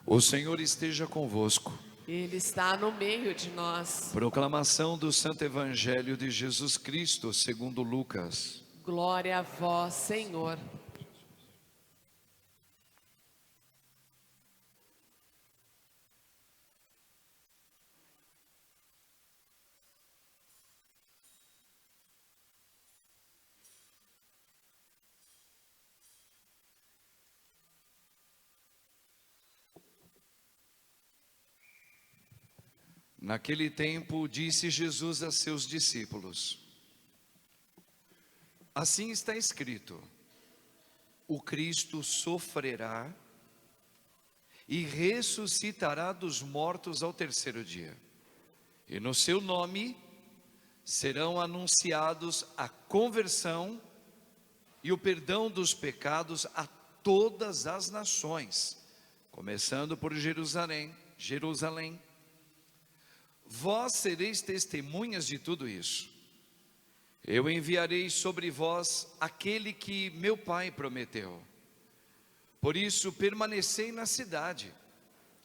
O Senhor esteja convosco. Ele está no meio de nós. Proclamação do Santo Evangelho de Jesus Cristo, segundo Lucas. Glória a vós, Senhor. Naquele tempo, disse Jesus a seus discípulos: assim está escrito: o Cristo sofrerá e ressuscitará dos mortos ao terceiro dia, e no seu nome serão anunciados a conversão e o perdão dos pecados a todas as nações, começando por Jerusalém. Vós sereis testemunhas de tudo isso. Eu enviarei sobre vós aquele que meu Pai prometeu. Por isso permanecei na cidade,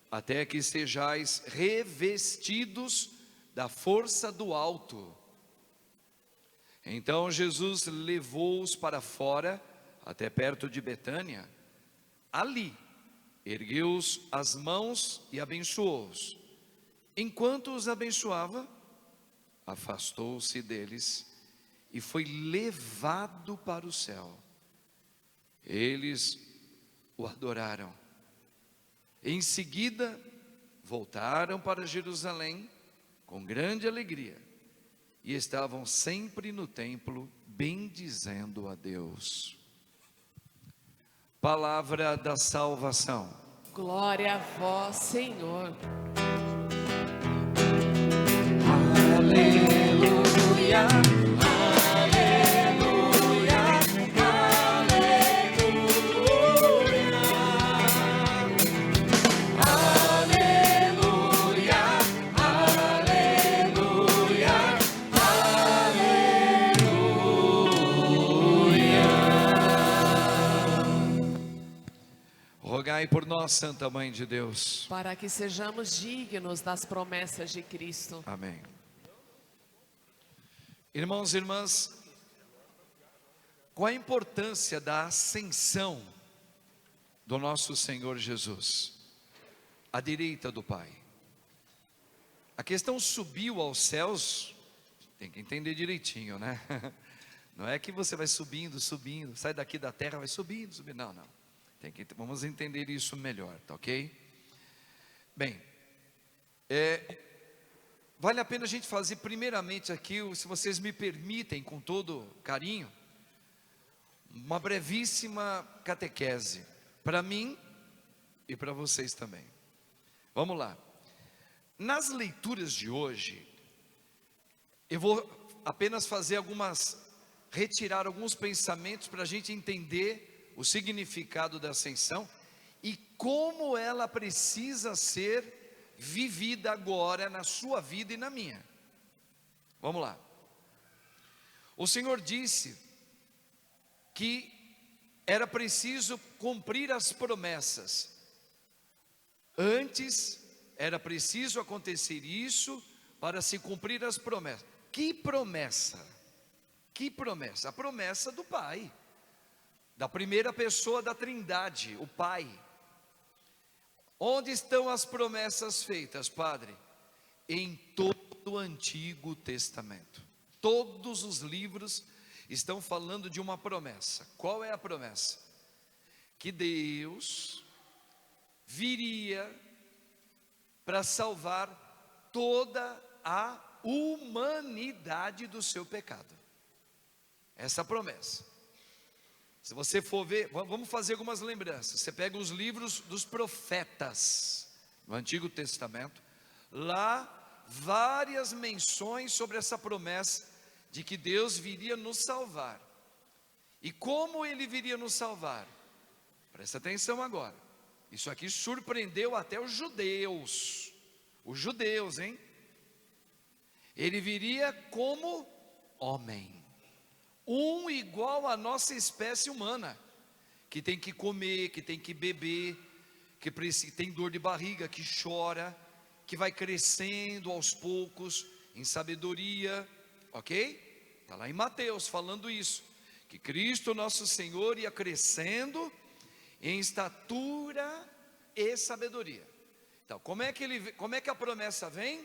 até que sejais revestidos da força do alto. Então Jesus levou-os para fora, até perto de Betânia. Ali ergueu-os as mãos e abençoou-os. Enquanto os abençoava, afastou-se deles e foi levado para o céu. Eles o adoraram. Em seguida, voltaram para Jerusalém com grande alegria e estavam sempre no templo bendizendo a Deus. Palavra da salvação. Glória a vós, Senhor. Aleluia, aleluia, aleluia, aleluia, aleluia. Rogai por nós, Santa Mãe de Deus, Para que sejamos dignos das promessas de Cristo. amém. Irmãos e irmãs, qual a importância da ascensão do nosso Senhor Jesus à direita do Pai? A questão subiu aos céus, tem que entender direitinho, né? Não é que você vai subindo, sai daqui da terra, vai subindo, não. Vamos entender isso melhor, tá ok? Bem, vale a pena a gente fazer primeiramente aqui, se vocês me permitem, com todo carinho, uma brevíssima catequese, para mim e para vocês também. Vamos lá. Nas leituras de hoje, eu vou apenas retirar alguns pensamentos para a gente entender o significado da ascensão e como ela precisa ser vivida agora na sua vida e na minha. Vamos lá. O Senhor disse que era preciso cumprir as promessas. Antes era preciso acontecer isso para se cumprir as promessas. Que promessa? Que promessa? A promessa do Pai, da primeira pessoa da Trindade, o Pai. Onde estão as promessas feitas, Padre? Em todo o Antigo Testamento. Todos os livros estão falando de uma promessa. Qual é a promessa? Que Deus viria para salvar toda a humanidade do seu pecado. Essa promessa. Se você for ver, vamos fazer algumas lembranças. Você pega os livros dos profetas no Antigo Testamento, lá várias menções sobre essa promessa de que Deus viria nos salvar. E como Ele viria nos salvar? Presta atenção agora. Isso aqui surpreendeu até os judeus. Os judeus, hein? Ele viria como homem. Igual à nossa espécie humana, que tem que comer, que tem que beber, tem dor de barriga, que chora, que vai crescendo aos poucos em sabedoria, ok? Está lá em Mateus falando isso, que Cristo nosso Senhor ia crescendo em estatura e sabedoria. Então, como é que a promessa vem?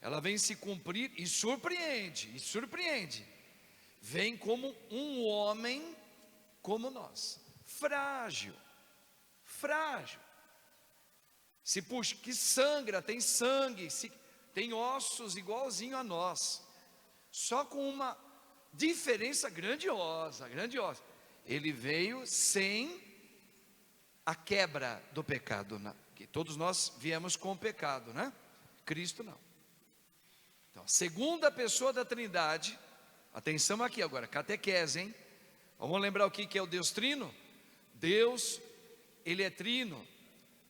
Ela vem se cumprir e surpreende. Vem como um homem como nós, frágil. Se puxa, que sangra, tem sangue, tem ossos igualzinho a nós, só com uma diferença grandiosa. Ele veio sem a quebra do pecado, né? Que todos nós viemos com o pecado, né? Cristo não. Então, a segunda pessoa da Trindade, atenção aqui agora, catequese, hein? Vamos lembrar o que é o Deus Trino? Deus, Ele é trino,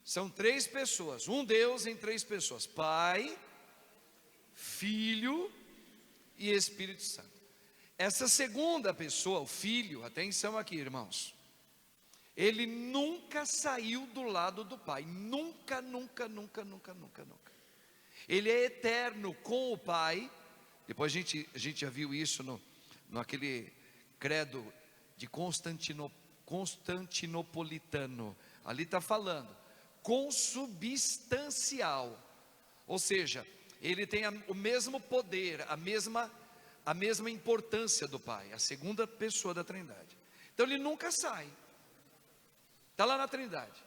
são três pessoas, um Deus em três pessoas: Pai, Filho e Espírito Santo. Essa segunda pessoa, o Filho, atenção aqui, irmãos, ele nunca saiu do lado do Pai, nunca. Ele é eterno com o Pai. Depois a gente já viu isso naquele credo de Constantinopolitano. Ali está falando consubstancial, ou seja, ele tem o mesmo poder, a mesma importância do Pai, a segunda pessoa da Trindade. Então ele nunca sai, está lá na Trindade.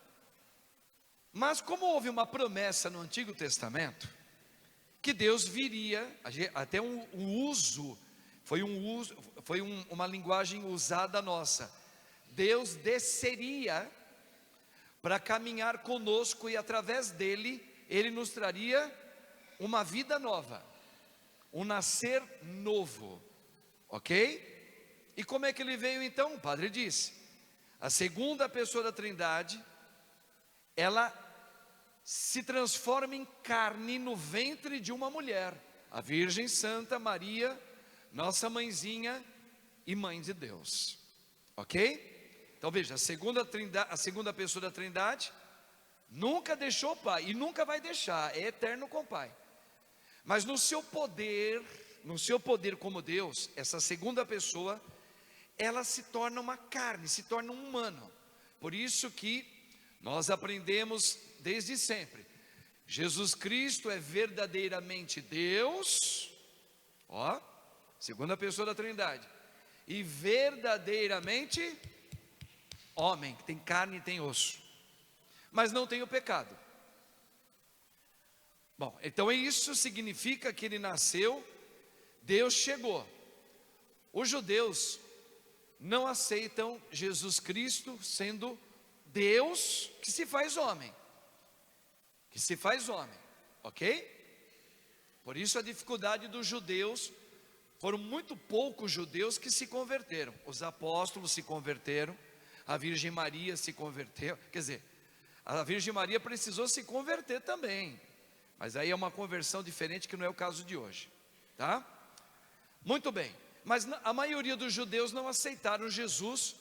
Mas como houve uma promessa no Antigo Testamento que Deus viria, até foi uma linguagem usada nossa, Deus desceria para caminhar conosco, e através dele, ele nos traria uma vida nova, um nascer novo, ok? E como é que ele veio então? O padre disse, a segunda pessoa da Trindade, ela se transforma em carne no ventre de uma mulher, a Virgem Santa Maria, nossa mãezinha e mãe de Deus, ok? Então veja, a segunda pessoa da Trindade nunca deixou o Pai e nunca vai deixar, é eterno com o Pai. Mas no seu poder como Deus, essa segunda pessoa, ela se torna uma carne, se torna um humano. Por isso que nós aprendemos desde sempre, Jesus Cristo é verdadeiramente Deus, segunda pessoa da Trindade, e verdadeiramente homem, que tem carne e tem osso, mas não tem o pecado. Bom, então isso significa que ele nasceu, Deus chegou. Os judeus não aceitam Jesus Cristo sendo Deus que se faz homem, ok? Por isso a dificuldade dos judeus, foram muito poucos judeus que se converteram. Os apóstolos se converteram, a Virgem Maria se converteu, quer dizer, a Virgem Maria precisou se converter também, mas aí é uma conversão diferente, que não é o caso de hoje, tá? Muito bem, mas a maioria dos judeus não aceitaram Jesus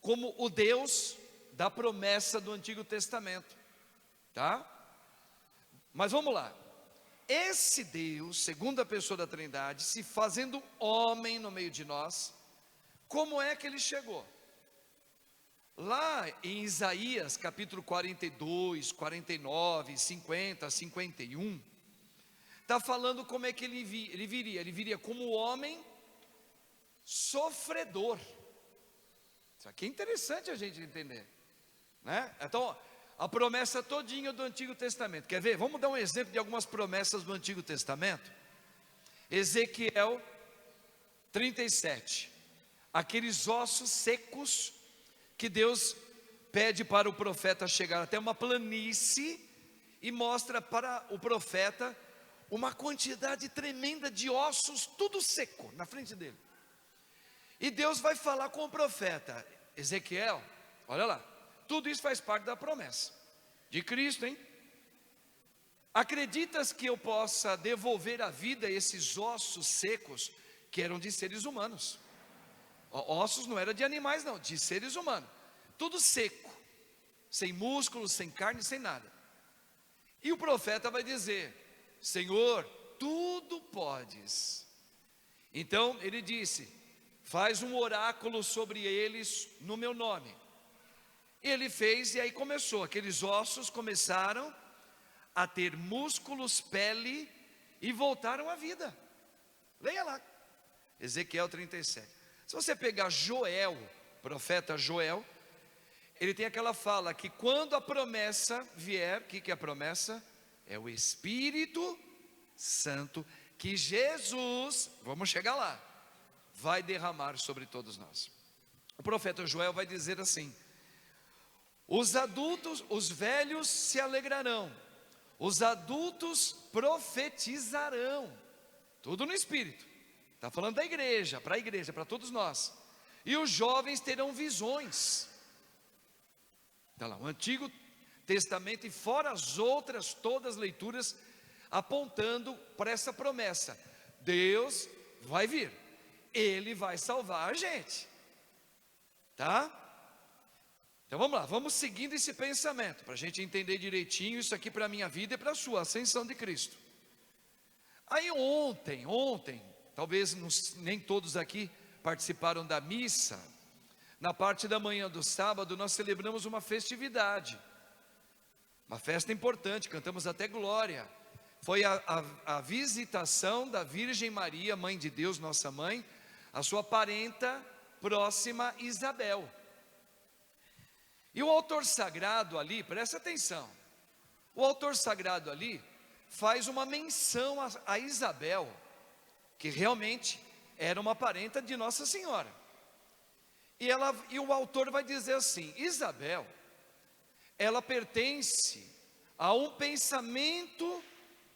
como o Deus da promessa do Antigo Testamento, tá? Mas vamos lá, esse Deus, segunda pessoa da Trindade, se fazendo homem no meio de nós, como é que ele chegou? Lá em Isaías capítulo 42, 49, 50, 51, está falando como é que ele viria como homem sofredor. Isso aqui é interessante a gente entender, né? Então, a promessa todinha do Antigo Testamento, quer ver? Vamos dar um exemplo de algumas promessas do Antigo Testamento. Ezequiel 37, aqueles ossos secos, que Deus pede para o profeta chegar até uma planície e mostra para o profeta uma quantidade tremenda de ossos, tudo seco na frente dele. E Deus vai falar com o profeta Ezequiel, olha lá, tudo isso faz parte da promessa de Cristo, hein? Acreditas que eu possa devolver a vida a esses ossos secos que eram de seres humanos? Ossos não era de animais não, de seres humanos, tudo seco. sem músculos, sem carne, sem nada. E o profeta vai dizer: Senhor, tudo podes. Então ele disse: faz um oráculo sobre eles no meu nome. Ele fez, e aí começou, aqueles ossos começaram a ter músculos, pele, e voltaram à vida. Leia lá, Ezequiel 37. Se você pegar Joel, profeta Joel, ele tem aquela fala que quando a promessa vier, o que é a promessa? É o Espírito Santo, que Jesus, vamos chegar lá, vai derramar sobre todos nós. O profeta Joel vai dizer assim: os adultos, os velhos se alegrarão, os adultos profetizarão, tudo no Espírito, está falando da igreja, para todos nós, e os jovens terão visões. Está lá, o Antigo Testamento, e fora as outras, todas as leituras, apontando para essa promessa: Deus vai vir, Ele vai salvar a gente, tá? Então vamos lá, vamos seguindo esse pensamento, para a gente entender direitinho isso aqui para a minha vida e para a sua, ascensão de Cristo. Aí ontem, talvez nem todos aqui participaram da missa. Na parte da manhã do sábado nós celebramos uma festividade, uma festa importante, cantamos até glória. Foi a visitação da Virgem Maria, Mãe de Deus, nossa mãe, a sua parenta próxima Isabel. E o autor sagrado ali, presta atenção, o autor sagrado ali faz uma menção a Isabel, que realmente era uma parenta de Nossa Senhora. E o autor vai dizer assim: Isabel, ela pertence a um pensamento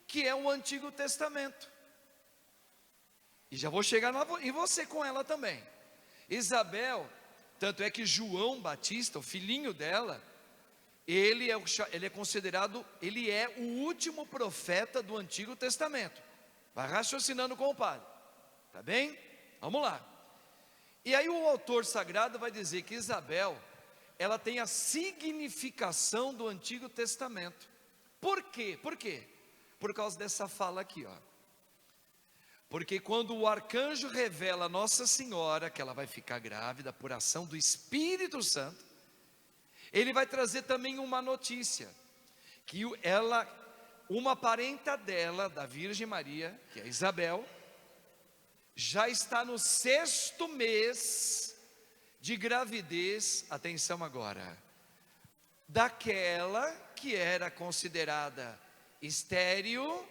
que é o Antigo Testamento. E já vou chegar em você com ela também. Isabel, tanto é que João Batista, o filhinho dela, ele é considerado, ele é o último profeta do Antigo Testamento. Vai raciocinando com o padre, tá bem? Vamos lá. E aí o autor sagrado vai dizer que Isabel, ela tem a significação do Antigo Testamento. Por quê? Por quê? Por causa dessa fala aqui, ó. Porque quando o arcanjo revela a Nossa Senhora que ela vai ficar grávida por ação do Espírito Santo, ele vai trazer também uma notícia, que uma parenta dela, da Virgem Maria, que é Isabel, já está no 6º mês de gravidez, atenção agora, daquela que era considerada estéril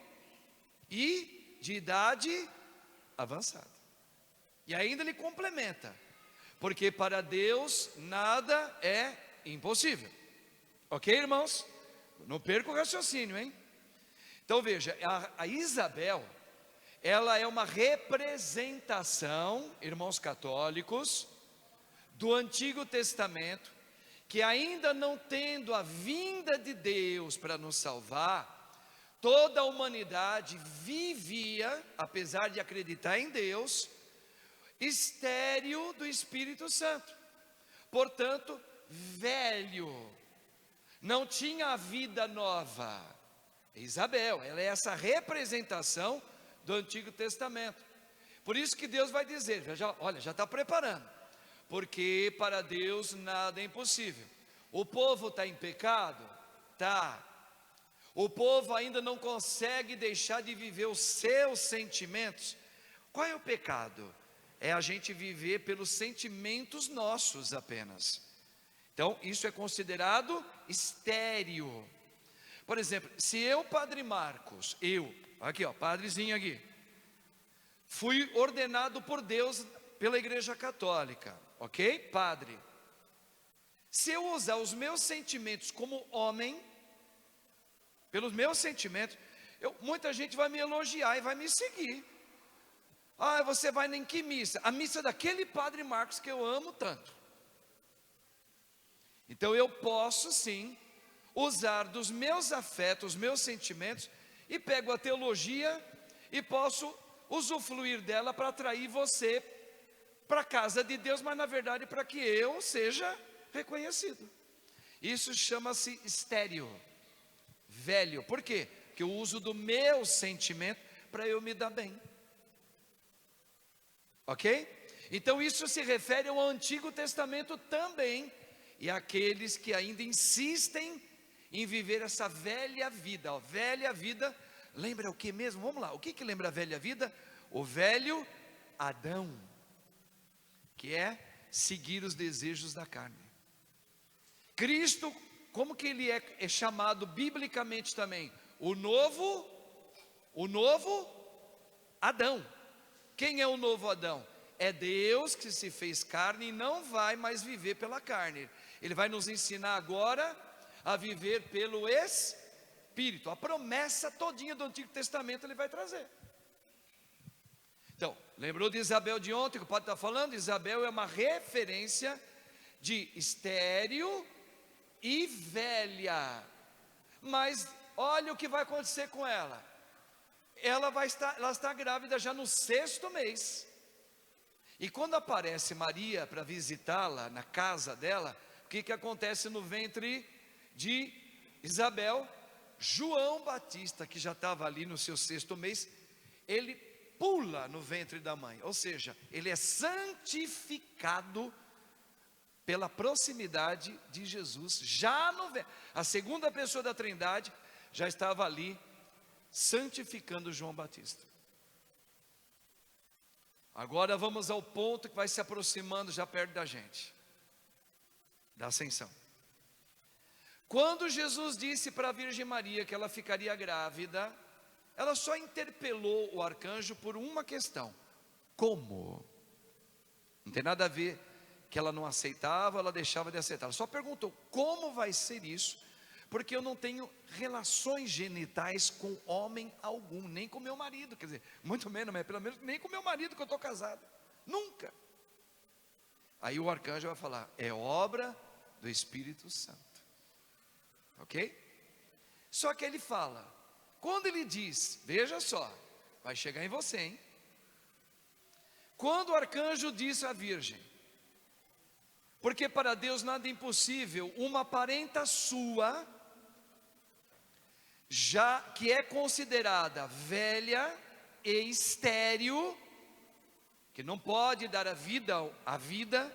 e de idade avançada. E ainda ele complementa: porque para Deus nada é impossível. Ok, irmãos? Não perca o raciocínio, hein? Então veja, a Isabel, ela é uma representação, irmãos católicos, do Antigo Testamento, que ainda não tendo a vinda de Deus para nos salvar, toda a humanidade vivia, apesar de acreditar em Deus, estéril do Espírito Santo. Portanto, velho, não tinha a vida nova. Isabel, ela é essa representação do Antigo Testamento. Por isso que Deus vai dizer, já está preparando, porque para Deus nada é impossível. O povo está em pecado? Está. O povo ainda não consegue deixar de viver os seus sentimentos. Qual é o pecado? É a gente viver pelos sentimentos nossos apenas. Então isso é considerado estéril. Por exemplo, se eu, Padre Marcos, aqui ó, padrezinho aqui, fui ordenado por Deus pela Igreja Católica, ok? Padre. Se eu usar os meus sentimentos como homem, pelos meus sentimentos, muita gente vai me elogiar e vai me seguir. Ah, você vai em que missa? A missa daquele Padre Marcos que eu amo tanto. Então eu posso sim usar dos meus afetos, meus sentimentos, e pego a teologia e posso usufruir dela para atrair você para a casa de Deus, mas na verdade para que eu seja reconhecido. Isso chama-se estéril, velho. Por quê? Porque eu uso do meu sentimento para eu me dar bem. Ok? Então isso se refere ao Antigo Testamento também, e àqueles que ainda insistem em viver essa velha vida. Ó, velha vida, lembra o que mesmo? Vamos lá, o que lembra a velha vida? O velho Adão, que é seguir os desejos da carne. Cristo, como que ele é chamado biblicamente também? O novo Adão. Quem é o novo Adão? É Deus que se fez carne e não vai mais viver pela carne. Ele vai nos ensinar agora a viver pelo Espírito. A promessa todinha do Antigo Testamento ele vai trazer. Então, lembrou de Isabel de ontem que o padre está falando? Isabel é uma referência de estéril e velha. Mas olha o que vai acontecer com ela. Ela está grávida já no 6º mês. E quando aparece Maria para visitá-la na casa dela, o que acontece no ventre de Isabel? João Batista, que já estava ali no seu 6º mês, ele pula no ventre da mãe, ou seja, ele é santificado pela proximidade de Jesus, já no ventre. A segunda pessoa da Trindade já estava ali santificando João Batista. Agora vamos ao ponto que vai se aproximando já perto da gente, da ascensão. Quando Jesus disse para a Virgem Maria que ela ficaria grávida, ela só interpelou o arcanjo por uma questão: como? Não tem nada a ver que ela não aceitava, ela deixava de aceitar. Ela só perguntou: como vai ser isso? Porque eu não tenho relações genitais com homem algum, nem com meu marido, quer dizer, muito menos, mas pelo menos nem com meu marido que eu estou casado, nunca. Aí o arcanjo vai falar: é obra do Espírito Santo, ok? Só que ele fala, quando ele diz, veja só, vai chegar em você, hein? Quando o arcanjo disse à virgem, porque para Deus nada é impossível, uma parenta sua, já que é considerada velha e estéril, que não pode dar a vida,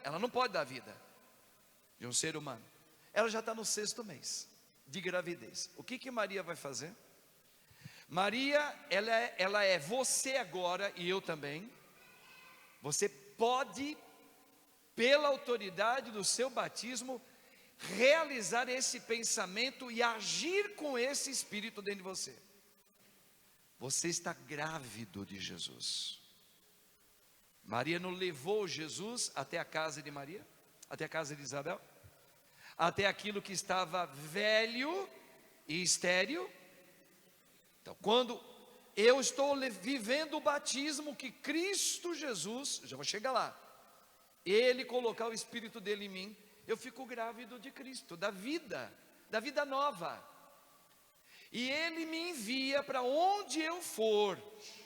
ela não pode dar a vida de um ser humano, ela já está no 6º mês de gravidez. O que Maria vai fazer? Maria, ela é você agora e eu também. Você pode, pela autoridade do seu batismo, realizar esse pensamento e agir com esse Espírito dentro de você. Você está grávido de Jesus. Maria não levou Jesus até a casa de Maria, até a casa de Isabel, até aquilo que estava velho e estéril. Então, quando eu estou vivendo o batismo que Cristo Jesus, já vou chegar lá, Ele colocar o Espírito dele em mim, eu fico grávido de Cristo, da vida nova. E Ele me envia para onde eu for,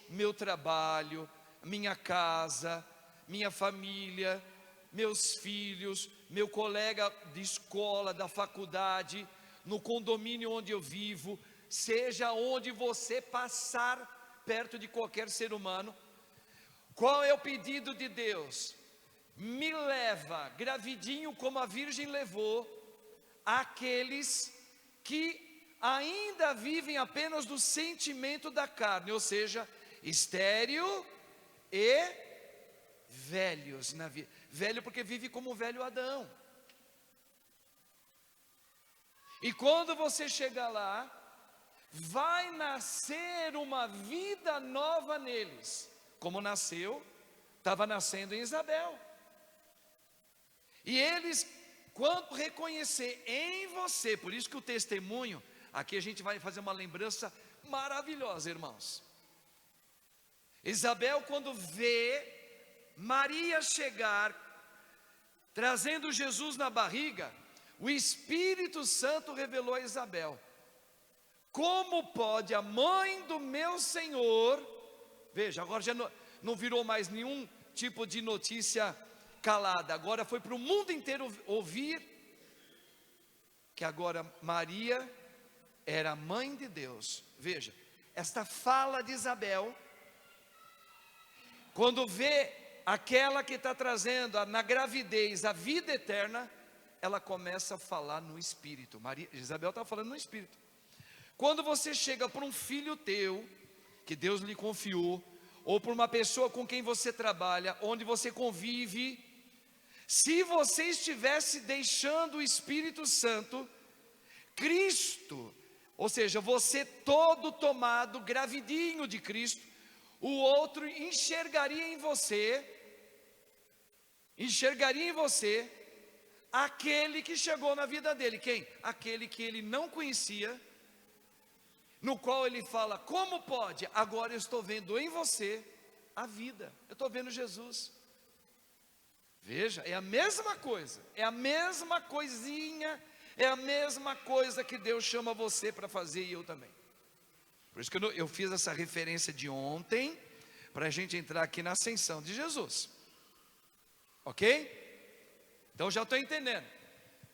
meu trabalho, minha casa, minha família, meus filhos, meu colega de escola, da faculdade, no condomínio onde eu vivo, seja onde você passar perto de qualquer ser humano. Qual é o pedido de Deus? Me leva gravidinho como a virgem levou aqueles que ainda vivem apenas do sentimento da carne, ou seja, estéril e velhos na vida. Velho porque vive como o velho Adão. E quando você chegar lá, vai nascer uma vida nova neles, como estava nascendo em Isabel. E eles, quando reconhecer em você, por isso que o testemunho, aqui a gente vai fazer uma lembrança maravilhosa, irmãos. Isabel, quando vê Maria chegar, trazendo Jesus na barriga, o Espírito Santo revelou a Isabel: como pode a mãe do meu Senhor, veja, agora já não virou mais nenhum tipo de notícia calada, agora foi para o mundo inteiro ouvir que agora Maria era mãe de Deus. Veja, esta fala de Isabel, quando vê aquela que está trazendo na gravidez a vida eterna, ela começa a falar no Espírito. Isabel estava falando no Espírito. Quando você chega para um filho teu, que Deus lhe confiou, ou para uma pessoa com quem você trabalha, onde você convive, se você estivesse deixando o Espírito Santo, Cristo, ou seja, você todo tomado, gravidinho de Cristo, o outro enxergaria em você aquele que chegou na vida dele. Quem? Aquele que ele não conhecia, no qual ele fala: como pode? Agora eu estou vendo em você a vida, eu estou vendo Jesus. Veja, é a mesma coisa, é a mesma coisinha, é a mesma coisa que Deus chama você para fazer, e eu também. Por isso que eu fiz essa referência de ontem, para a gente entrar aqui na ascensão de Jesus. Ok? Então já estou entendendo.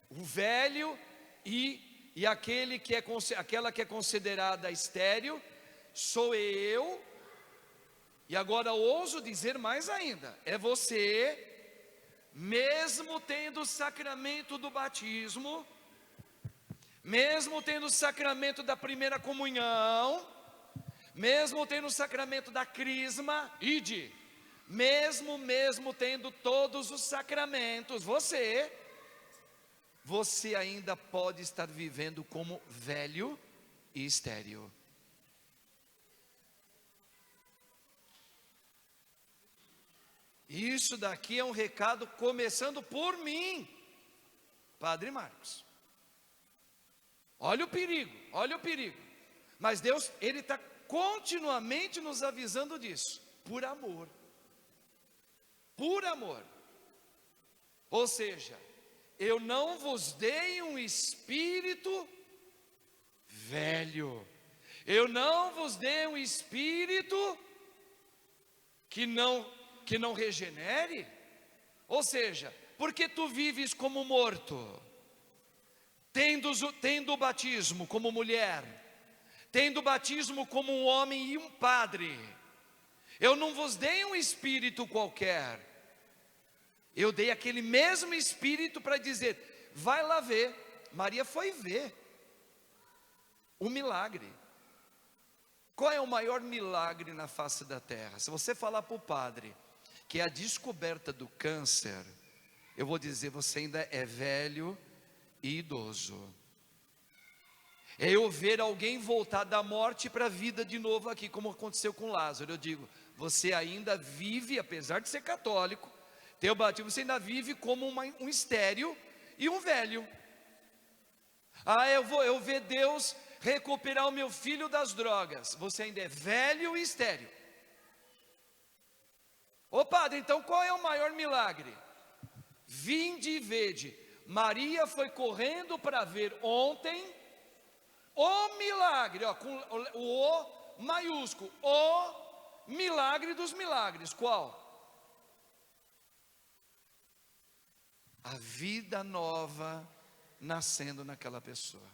O velho e aquela que é considerada estéril, sou eu. E agora ouso dizer mais ainda, é você, mesmo tendo o sacramento do batismo, mesmo tendo o sacramento da primeira comunhão, mesmo tendo o sacramento da crisma, mesmo tendo todos os sacramentos, você ainda pode estar vivendo como velho e estéril. Isso daqui é um recado começando por mim, Padre Marcos. Olha o perigo. Mas Deus, Ele está continuamente nos avisando disso, por amor. Ou seja, eu não vos dei um espírito velho, eu não vos dei um espírito que não regenere. Ou seja, porque tu vives como morto, tendo o batismo como mulher, tendo o batismo como um homem e um padre. Eu não vos dei um espírito qualquer, eu dei aquele mesmo espírito para dizer: vai lá ver. Maria foi ver o milagre. Qual é o maior milagre na face da terra? Se você falar para o padre que é a descoberta do câncer, eu vou dizer: você ainda é velho e idoso. É eu ver alguém voltar da morte para a vida de novo aqui, como aconteceu com Lázaro. Eu digo: você ainda vive, apesar de ser católico, ter o batismo, você ainda vive como um estéril e um velho. Eu ver Deus recuperar o meu filho das drogas. Você ainda é velho e estéril. Ô padre, então qual é o maior milagre? Vinde e vede. Maria foi correndo para ver ontem o milagre, com o O maiúsculo, o milagre dos milagres. Qual? A vida nova nascendo naquela pessoa.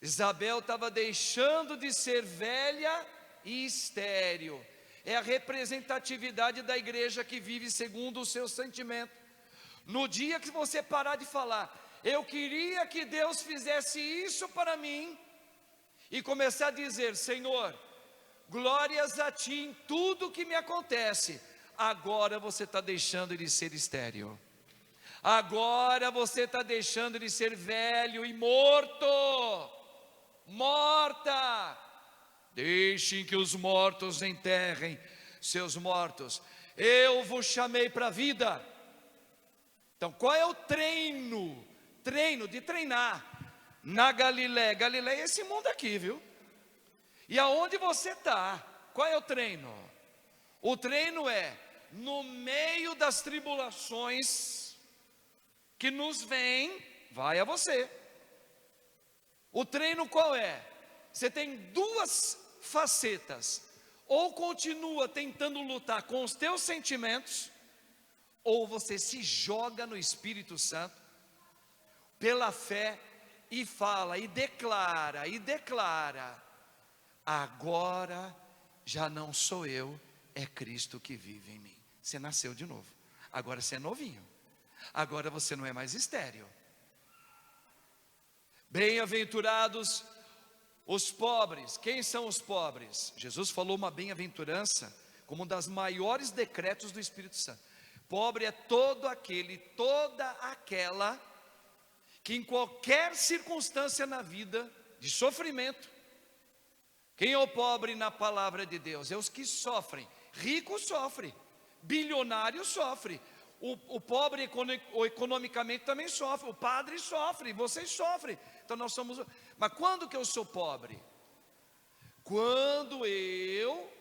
Isabel estava deixando de ser velha e estéril. É a representatividade da igreja que vive segundo o seu sentimento. No dia que você parar de falar: eu queria que Deus fizesse isso para mim, e começar a dizer: Senhor, glórias a Ti em tudo que me acontece, agora você está deixando de ser estéril. Agora você está deixando de ser velho e morta. Deixem que os mortos enterrem seus mortos. Eu vos chamei para a vida. Então qual é o treino? Treino de treinar. Na Galiléia. Galiléia é esse mundo aqui, viu? E aonde você está? Qual é o treino? O treino é no meio das tribulações que nos vêm, vai a você. O treino qual é? Você tem duas facetas: ou continua tentando lutar com os teus sentimentos, ou você se joga no Espírito Santo, pela fé, e fala, e declara, agora já não sou eu, é Cristo que vive em mim. Você nasceu de novo, agora você é novinho, agora você não é mais estéril. Bem-aventurados os pobres. Quem são os pobres? Jesus falou uma bem-aventurança como um das maiores decretos do Espírito Santo. Pobre é todo aquele, toda aquela que em qualquer circunstância na vida de sofrimento. Quem é o pobre na palavra de Deus? É os que sofrem. Rico sofre, bilionário sofre, o pobre economicamente também sofre, o padre sofre, vocês sofrem. Então nós somos. Mas quando que eu sou pobre? Quando eu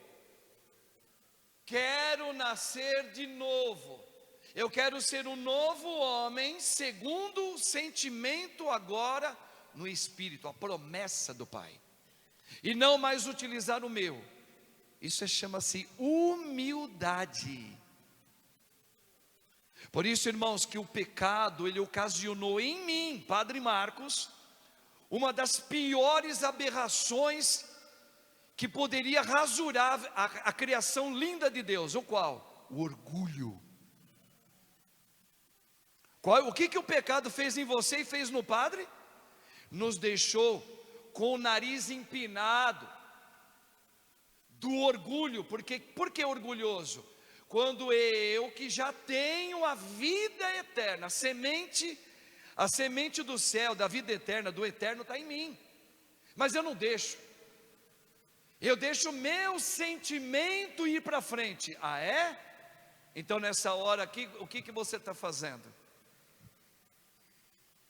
quero nascer de novo. Eu quero ser um novo homem, segundo o sentimento agora no Espírito, a promessa do Pai. E não mais utilizar o meu. Isso chama-se humildade. Por isso, irmãos, que o pecado, ele ocasionou em mim, Padre Marcos, uma das piores aberrações que poderia rasurar a criação linda de Deus. O qual? O orgulho. O que o pecado fez em você e fez no Padre? Nos deixou com o nariz empinado do orgulho. Por que orgulhoso? Quando eu, que já tenho a vida eterna, a semente do céu, da vida eterna, do eterno está em mim, mas eu não deixo. Eu deixo o meu sentimento ir para frente. Ah, é? Então nessa hora aqui, o que você está fazendo?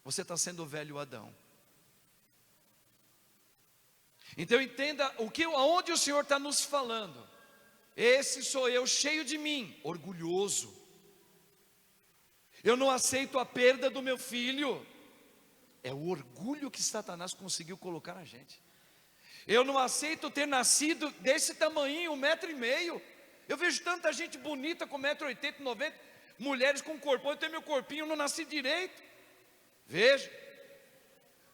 Você está sendo o velho Adão. Então entenda aonde o Senhor está nos falando. Esse sou eu, cheio de mim, orgulhoso. Eu não aceito a perda do meu filho. É o orgulho que Satanás conseguiu colocar na gente. Eu não aceito ter nascido desse tamanho, 1,5 m. Eu vejo tanta gente bonita com 1,80 m, 1,90 m, mulheres com corpão, eu tenho meu corpinho, eu não nasci direito. Veja,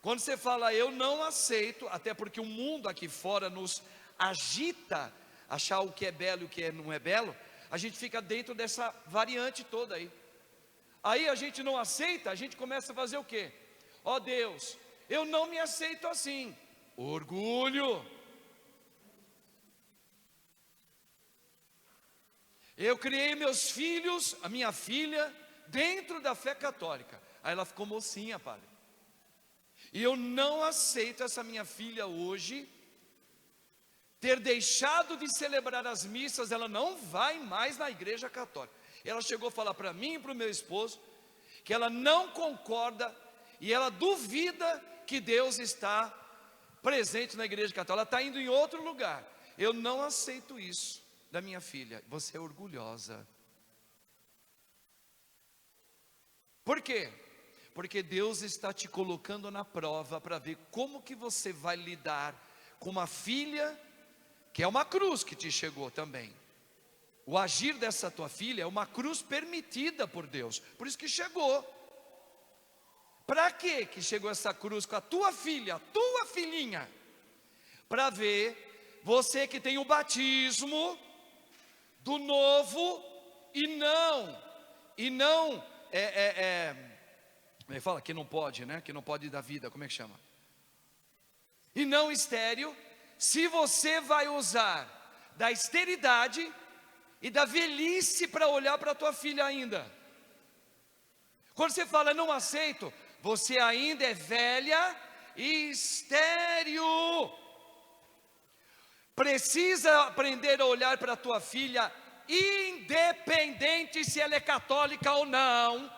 quando você fala eu não aceito, até porque o mundo aqui fora nos agita, achar o que é belo e o que não é belo, a gente fica dentro dessa variante toda aí. Aí a gente não aceita, a gente começa a fazer o quê? Ó Deus, eu não me aceito assim. Orgulho. Eu criei meus filhos, a minha filha, dentro da fé católica. Aí ela ficou mocinha, padre. E eu não aceito essa minha filha hoje ter deixado de celebrar as missas. Ela não vai mais na igreja católica. Ela chegou a falar para mim e para o meu esposo que ela não concorda e ela duvida que Deus está presente na igreja católica. Ela está indo em outro lugar. Eu não aceito isso da minha filha. Você é orgulhosa. Por quê? Porque Deus está te colocando na prova para ver como que você vai lidar com uma filha, que é uma cruz que te chegou também. O agir dessa tua filha é uma cruz permitida por Deus, por isso que chegou. Para que chegou essa cruz com a tua filha, a tua filhinha? Para ver você que tem o batismo do novo e não fala que não pode, né? Que não pode dar vida, como é que chama? E não estéril. Se você vai usar da esterilidade e da velhice para olhar para a tua filha ainda. Quando você fala não aceito, você ainda é velha e estéril. Precisa aprender a olhar para a tua filha, independente se ela é católica ou não.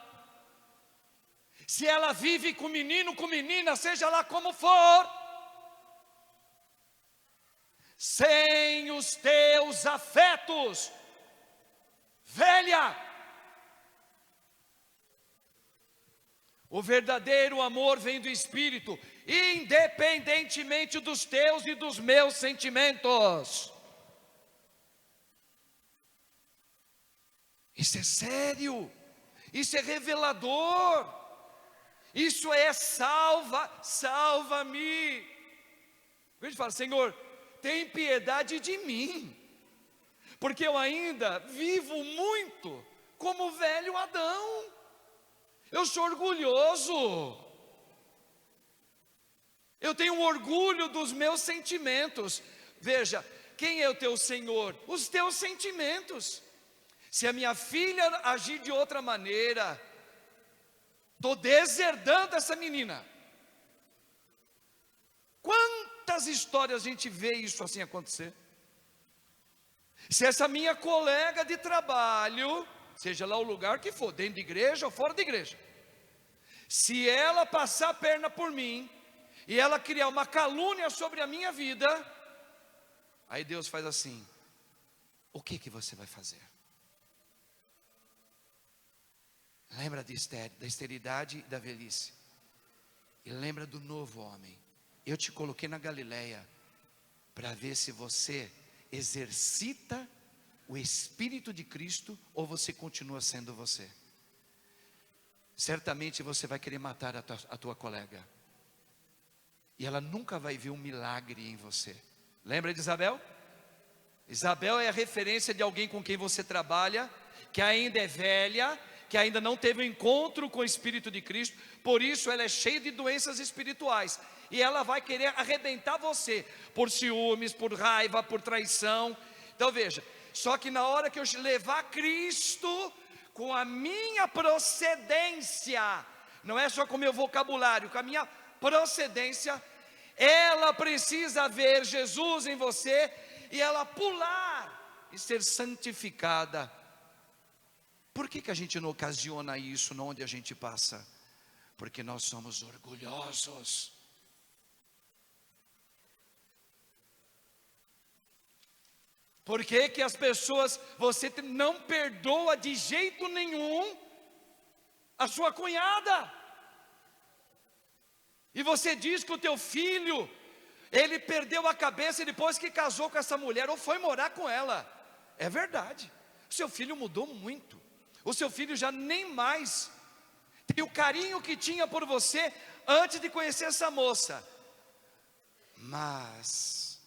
Se ela vive com menino, com menina, seja lá como for. Sem os teus afetos, velha. O verdadeiro amor vem do Espírito, independentemente dos teus e dos meus sentimentos. Isso é sério, isso é revelador. Isso é salva-me. A gente fala: Senhor, tem piedade de mim, porque eu ainda vivo muito como o velho Adão. Eu sou orgulhoso. Eu tenho um orgulho dos meus sentimentos. Veja, quem é o teu Senhor? Os teus sentimentos. Se a minha filha agir de outra maneira, estou deserdando essa menina. Quantas histórias a gente vê isso assim acontecer? Se essa minha colega de trabalho, seja lá o lugar que for, dentro de igreja ou fora de igreja, se ela passar a perna por mim, e ela criar uma calúnia sobre a minha vida, aí Deus faz assim: o que você vai fazer? Lembra da esterilidade e da velhice, e lembra do novo homem. Eu te coloquei na Galileia para ver se você exercita o Espírito de Cristo ou você continua sendo você. Certamente você vai querer matar a tua colega, e ela nunca vai ver um milagre em você. Lembra de Isabel? Isabel é a referência de alguém com quem você trabalha, que ainda é velha, que ainda não teve um encontro com o Espírito de Cristo, por isso ela é cheia de doenças espirituais, e ela vai querer arrebentar você, por ciúmes, por raiva, por traição. Então veja, só que na hora que eu levar Cristo, com a minha procedência, não é só com o meu vocabulário, com a minha procedência, ela precisa ver Jesus em você, e ela pular e ser santificada. Por que a gente não ocasiona isso onde a gente passa? Porque nós somos orgulhosos. Por que as pessoas, você não perdoa de jeito nenhum a sua cunhada? E você diz que o teu filho, ele perdeu a cabeça depois que casou com essa mulher, ou foi morar com ela. É verdade, o seu filho mudou muito. O seu filho já nem mais tem o carinho que tinha por você antes de conhecer essa moça. Mas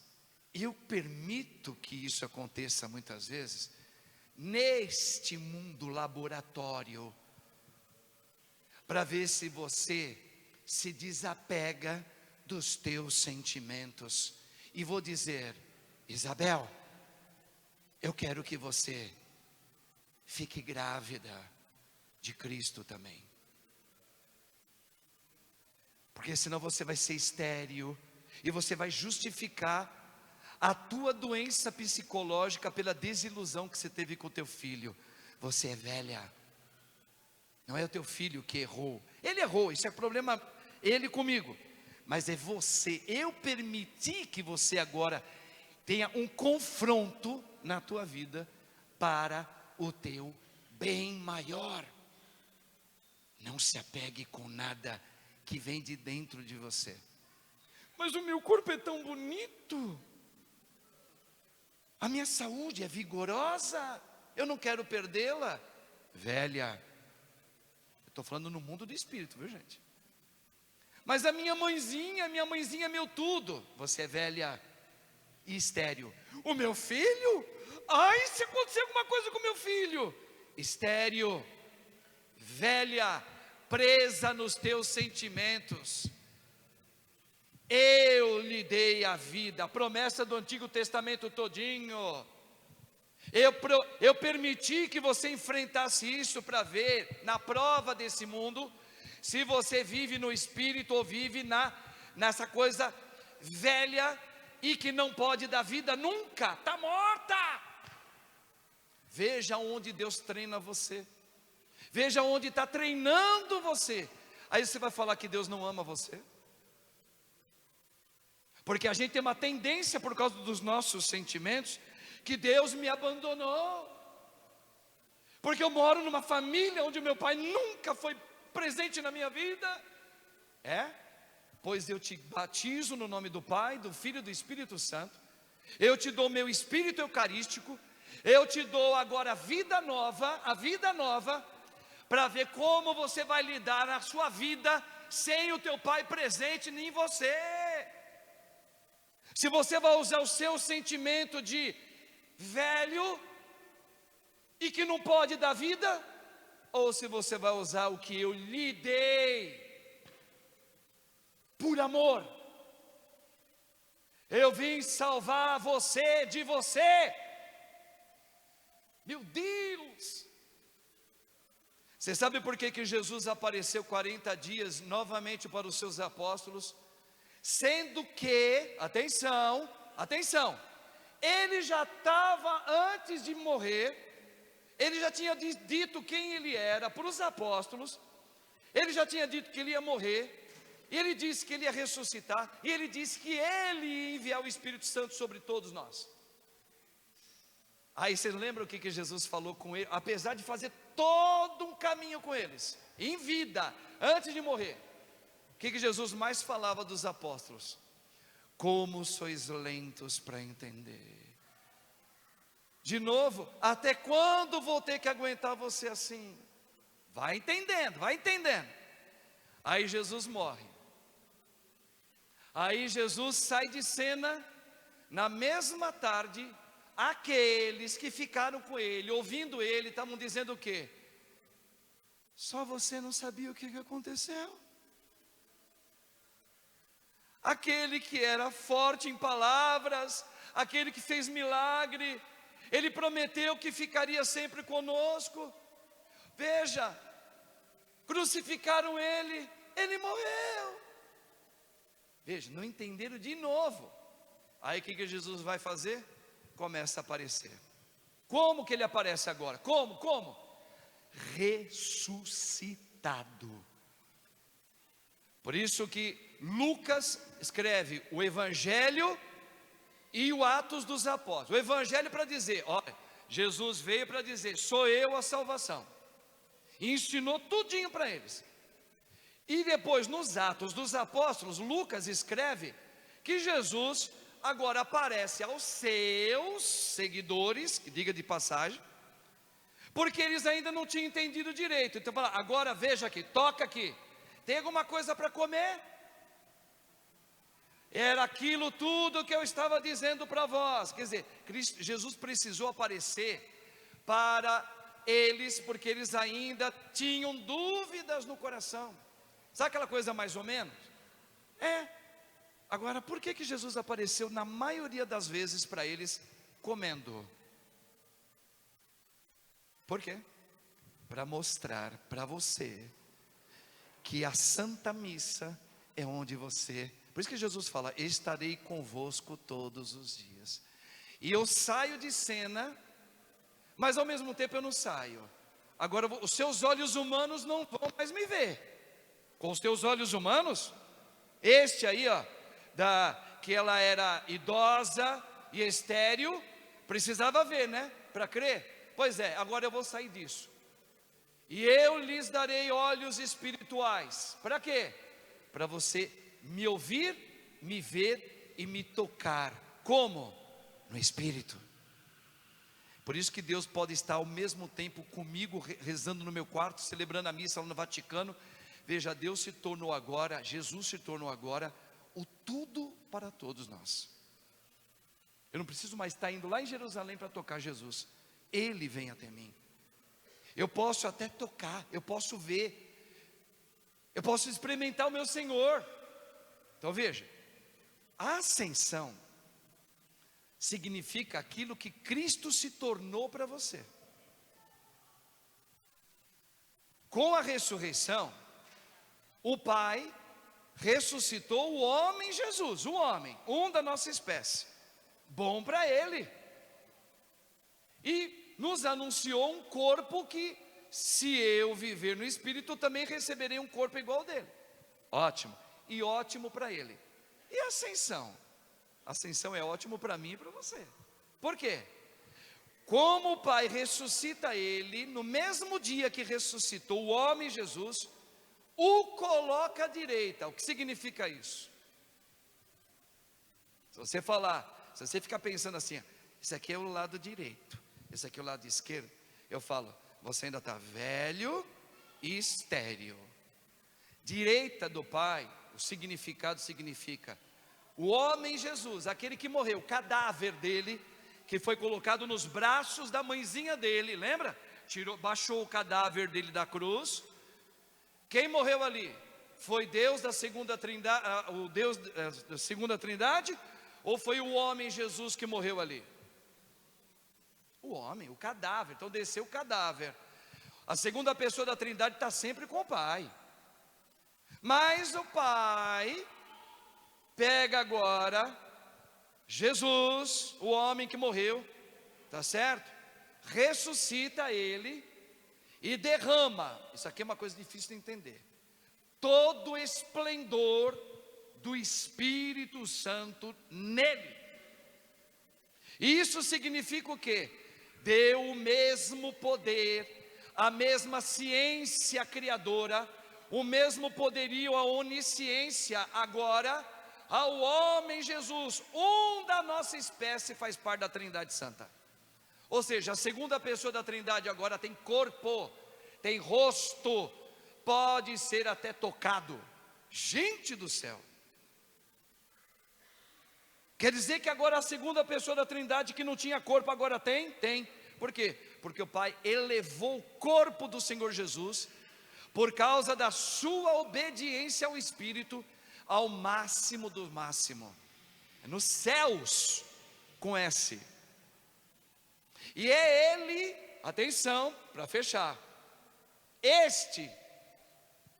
eu permito que isso aconteça muitas vezes neste mundo laboratório, para ver se você se desapega dos teus sentimentos. E vou dizer: Isabel, eu quero que você fique grávida de Cristo também, porque senão você vai ser estéril, e você vai justificar a tua doença psicológica pela desilusão que você teve com o teu filho. Você é velha, não é o teu filho que errou, ele errou, isso é problema ele comigo, mas é você. Eu permiti que você agora tenha um confronto na tua vida para o teu bem maior. Não se apegue com nada que vem de dentro de você. Mas o meu corpo é tão bonito, a minha saúde é vigorosa, eu não quero perdê-la. Velha, eu estou falando no mundo do espírito, viu gente? Mas a minha mãezinha é meu tudo. Você é velha e estéril. O meu filho? Ai, se acontecer alguma coisa com meu filho. Estéril, velha, presa nos teus sentimentos. Eu lhe dei a vida, a promessa do Antigo Testamento todinho. Eu permiti que você enfrentasse isso para ver, na prova desse mundo, se você vive no Espírito ou vive nessa coisa velha e que não pode dar vida nunca, está morta. Veja onde Deus treina você, veja onde está treinando você. Aí você vai falar que Deus não ama você? Porque a gente tem uma tendência, por causa dos nossos sentimentos, que Deus me abandonou, porque eu moro numa família onde o meu pai nunca foi presente na minha vida. Pois eu te batizo no nome do Pai, do Filho e do Espírito Santo. Eu te dou meu Espírito Eucarístico. Eu te dou agora a vida nova, para ver como você vai lidar na sua vida sem o teu pai presente em você. Se você vai usar o seu sentimento de velho e que não pode dar vida, ou se você vai usar o que eu lhe dei, por amor. Eu vim salvar você de você. Meu Deus! Você sabe por que Jesus apareceu 40 dias novamente para os seus apóstolos? Sendo que, atenção, ele já estava antes de morrer, ele já tinha dito quem ele era para os apóstolos, ele já tinha dito que ele ia morrer, e ele disse que ele ia ressuscitar, e ele disse que ele ia enviar o Espírito Santo sobre todos nós. Aí vocês lembram o que Jesus falou com ele, apesar de fazer todo um caminho com eles, em vida, antes de morrer? O que Jesus mais falava dos apóstolos? Como sois lentos para entender. De novo, até quando vou ter que aguentar você assim? Vai entendendo, vai entendendo. Aí Jesus morre. Aí Jesus sai de cena. Na mesma tarde, aqueles que ficaram com ele, ouvindo ele, estavam dizendo o quê? Só você não sabia o que aconteceu? Aquele que era forte em palavras, aquele que fez milagre, ele prometeu que ficaria sempre conosco. Veja, crucificaram ele, ele morreu. Veja, não entenderam de novo. Aí o que Jesus vai fazer? Começa a aparecer. Como que ele aparece agora? Como? Ressuscitado. Por isso que Lucas escreve o Evangelho e o Atos dos Apóstolos. O Evangelho para dizer, olha, Jesus veio para dizer, sou eu a salvação. E ensinou tudinho para eles. E depois nos Atos dos Apóstolos, Lucas escreve que Jesus agora aparece aos seus seguidores, que diga de passagem, porque eles ainda não tinham entendido direito. Então fala, agora veja aqui, toca aqui, tem alguma coisa para comer? Era aquilo tudo que eu estava dizendo para vós. Quer dizer, Jesus precisou aparecer para eles, porque eles ainda tinham dúvidas no coração. Sabe aquela coisa mais ou menos? Agora, por que Jesus apareceu na maioria das vezes para eles comendo? Por quê? Para mostrar para você que a Santa Missa é onde você... Por isso que Jesus fala, estarei convosco todos os dias. E eu saio de cena, mas ao mesmo tempo eu não saio. Agora os seus olhos humanos não vão mais me ver. Com os teus olhos humanos, este aí, ó, que ela era idosa e estéril, precisava ver, né? Para crer. Pois é, agora eu vou sair disso. E eu lhes darei olhos espirituais. Para quê? Para você me ouvir, me ver e me tocar. Como? No Espírito. Por isso que Deus pode estar ao mesmo tempo comigo, rezando no meu quarto, celebrando a missa lá no Vaticano. Veja, Jesus se tornou agora o tudo para todos nós. Eu não preciso mais estar indo lá em Jerusalém para tocar Jesus. Ele vem até mim. Eu posso até tocar, eu posso ver, eu posso experimentar o meu Senhor. Então veja, a ascensão significa aquilo que Cristo se tornou para você. Com a ressurreição, o Pai ressuscitou o homem Jesus, o homem, um da nossa espécie, bom para ele, e nos anunciou um corpo que, se eu viver no Espírito, eu também receberei um corpo igual ao dele. Ótimo, e ótimo para ele. E a ascensão? A ascensão é ótimo para mim e para você. Por quê? Como o Pai ressuscita ele, no mesmo dia que ressuscitou o homem Jesus, o coloca à direita. O que significa isso? Se você ficar pensando assim, esse aqui é o lado direito, esse aqui é o lado esquerdo, eu falo, você ainda está velho e estéril. direita do Pai, o significado significa o homem Jesus, aquele que morreu, o cadáver dele, que foi colocado nos braços da mãezinha dele, lembra? Baixou o cadáver dele da cruz. Quem morreu ali? Foi Deus da segunda trindade, o Deus da segunda trindade, ou foi o homem Jesus que morreu ali? O homem, o cadáver. Então desceu o cadáver. A segunda pessoa da trindade está sempre com o Pai. Mas o Pai pega agora Jesus, o homem que morreu, tá certo? Ressuscita ele e derrama, isso aqui é uma coisa difícil de entender, todo o esplendor do Espírito Santo nele. E isso significa o quê? Deu o mesmo poder, a mesma ciência criadora, o mesmo poderio, a onisciência agora ao homem Jesus, um da nossa espécie, faz parte da Trindade Santa. Ou seja, a segunda pessoa da Trindade agora tem corpo, tem rosto, pode ser até tocado. Gente do céu! Quer dizer que agora a segunda pessoa da Trindade que não tinha corpo agora tem? Tem. Por quê? Porque o Pai elevou o corpo do Senhor Jesus, por causa da sua obediência ao Espírito, ao máximo do máximo, nos céus, com S. E é Ele, atenção, para fechar, este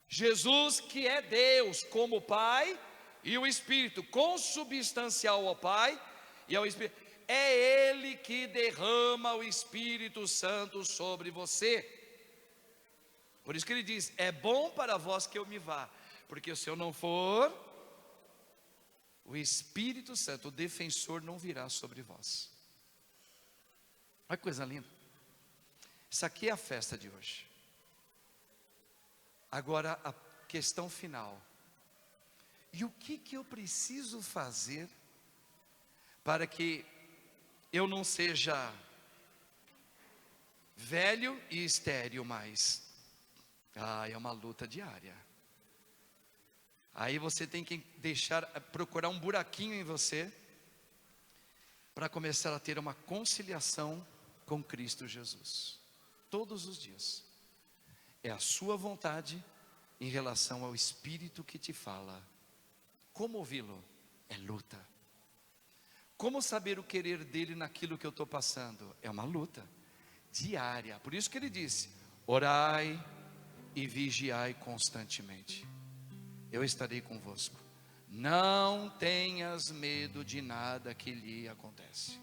Jesus que é Deus como o Pai, e o Espírito consubstancial ao Pai e ao Espírito, é Ele que derrama o Espírito Santo sobre você. Por isso que ele diz, é bom para vós que eu me vá, porque se eu não for, o Espírito Santo, o defensor, não virá sobre vós. Olha que coisa linda. Isso aqui é a festa de hoje. Agora a questão final. E o que eu preciso fazer para que eu não seja velho e estéril mais? É uma luta diária. Aí você tem que procurar um buraquinho em você, para começar a ter uma conciliação com Cristo Jesus, todos os dias. É a sua vontade em relação ao Espírito que te fala. Como ouvi-lo? É luta. Como saber o querer dele naquilo que eu estou passando? É uma luta diária. Por isso que ele disse, orai e vigiai constantemente. Eu estarei convosco. Não tenhas medo de nada que lhe acontece.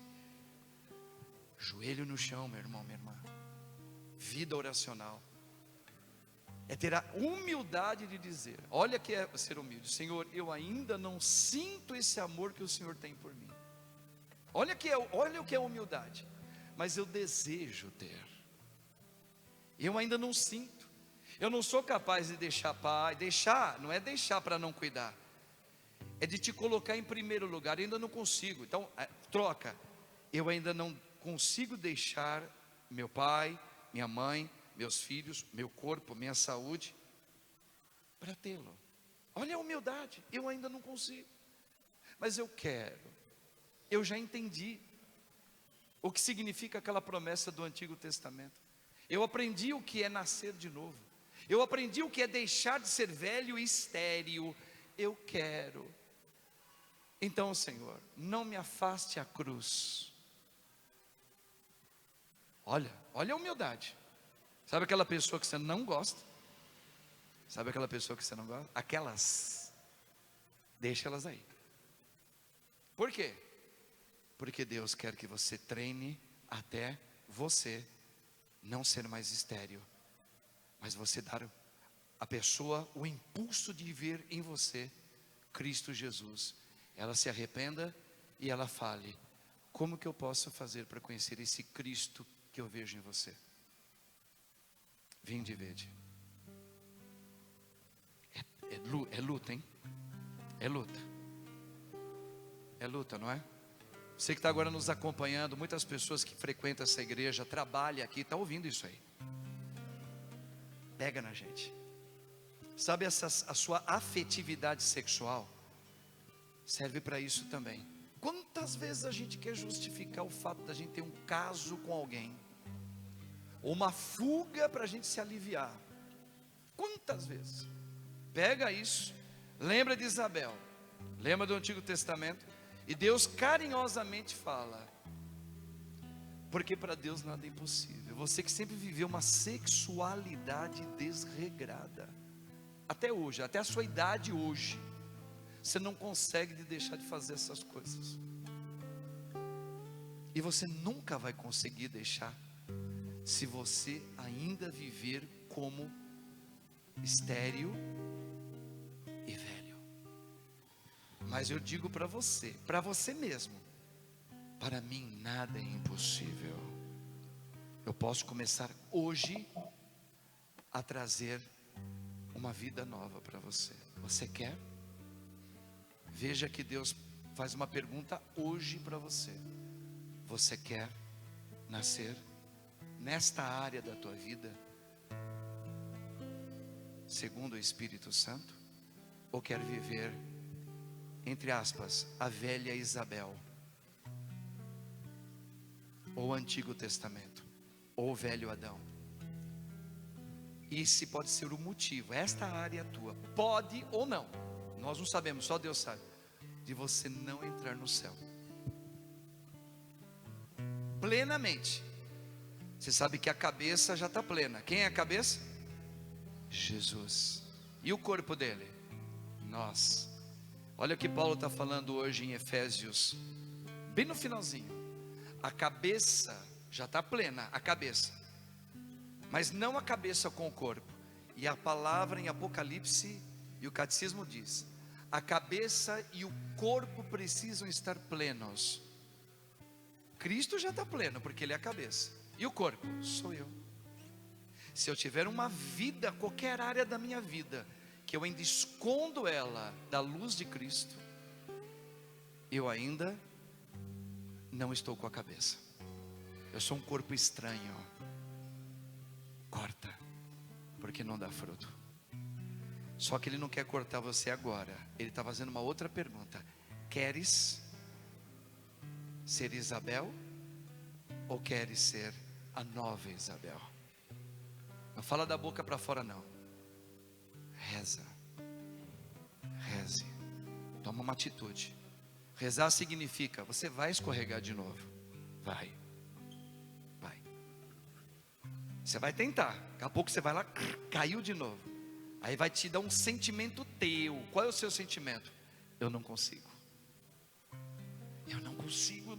Joelho no chão, meu irmão, minha irmã. Vida oracional. É ter a humildade de dizer, olha que é ser humilde, Senhor, eu ainda não sinto esse amor que o Senhor tem por mim. Olha o que é humildade. Mas eu desejo ter. Eu ainda não sinto. Eu não sou capaz de deixar pai. Deixar, não é deixar para não cuidar. É de te colocar em primeiro lugar. Eu ainda não consigo. Então, troca. Eu ainda não consigo deixar meu pai, minha mãe, meus filhos, meu corpo, minha saúde, para tê-lo. Olha a humildade. Eu ainda não consigo. Mas eu quero. Eu já entendi o que significa aquela promessa do Antigo Testamento. Eu aprendi o que é nascer de novo. Eu aprendi o que é deixar de ser velho e estéril. Eu quero. Então, Senhor, não me afaste a cruz. Olha a humildade. Sabe aquela pessoa que você não gosta? Sabe aquela pessoa que você não gosta? Aquelas, deixa elas aí. Por quê? Porque Deus quer que você treine até você não ser mais estéril, mas você dar à pessoa o impulso de ver em você Cristo Jesus. Ela se arrependa e ela fale, como que eu posso fazer para conhecer esse Cristo que eu vejo em você? Vinde e vede. É luta, hein? É luta. É luta, não é? Você que está agora nos acompanhando, muitas pessoas que frequentam essa igreja, trabalham aqui, estão ouvindo isso aí. Pega na gente. Sabe, a sua afetividade sexual serve para isso também. Quantas vezes a gente quer justificar o fato da gente ter um caso com alguém, ou uma fuga para a gente se aliviar? Quantas vezes? Pega isso, lembra de Isabel, lembra do Antigo Testamento, e Deus carinhosamente fala, porque para Deus nada é impossível. Você que sempre viveu uma sexualidade desregrada, até hoje, até a sua idade hoje, você não consegue deixar de fazer essas coisas, e você nunca vai conseguir deixar, se você ainda viver como estéril e velho. Mas eu digo para você mesmo, para mim nada é impossível. Eu posso começar hoje a trazer uma vida nova para você. Você quer? Veja que Deus faz uma pergunta hoje para você. Você quer nascer nesta área da tua vida segundo o Espírito Santo? Ou quer viver, entre aspas, a velha Isabel, ou o Antigo Testamento, ou o velho Adão? Esse pode ser o motivo, esta área tua, pode ou não, nós não sabemos, só Deus sabe, de você não entrar no céu plenamente. Você sabe que a cabeça já está plena. Quem é a cabeça? Jesus. E o corpo dele? Nós. Olha o que Paulo está falando hoje em Efésios, bem no finalzinho. A cabeça já está plena, a cabeça, mas não a cabeça com o corpo. E a palavra em Apocalipse e o catecismo diz: a cabeça e o corpo precisam estar plenos. Cristo já está pleno, porque Ele é a cabeça. E o corpo? Sou eu. Se eu tiver uma vida, qualquer área da minha vida, que eu ainda escondo ela da luz de Cristo, eu ainda não estou com a cabeça. Eu sou um corpo estranho. Corta, porque não dá fruto. Só que Ele não quer cortar você agora. Ele está fazendo uma outra pergunta: queres ser Isabel, ou queres ser a nova Isabel? Não fala da boca para fora não. Reza. Reze. Toma uma atitude. Rezar significa, você vai escorregar de novo. Vai. Você vai tentar. Daqui a pouco você vai lá, caiu de novo. Aí vai te dar um sentimento teu. Qual é o seu sentimento? Eu não consigo. Eu não consigo.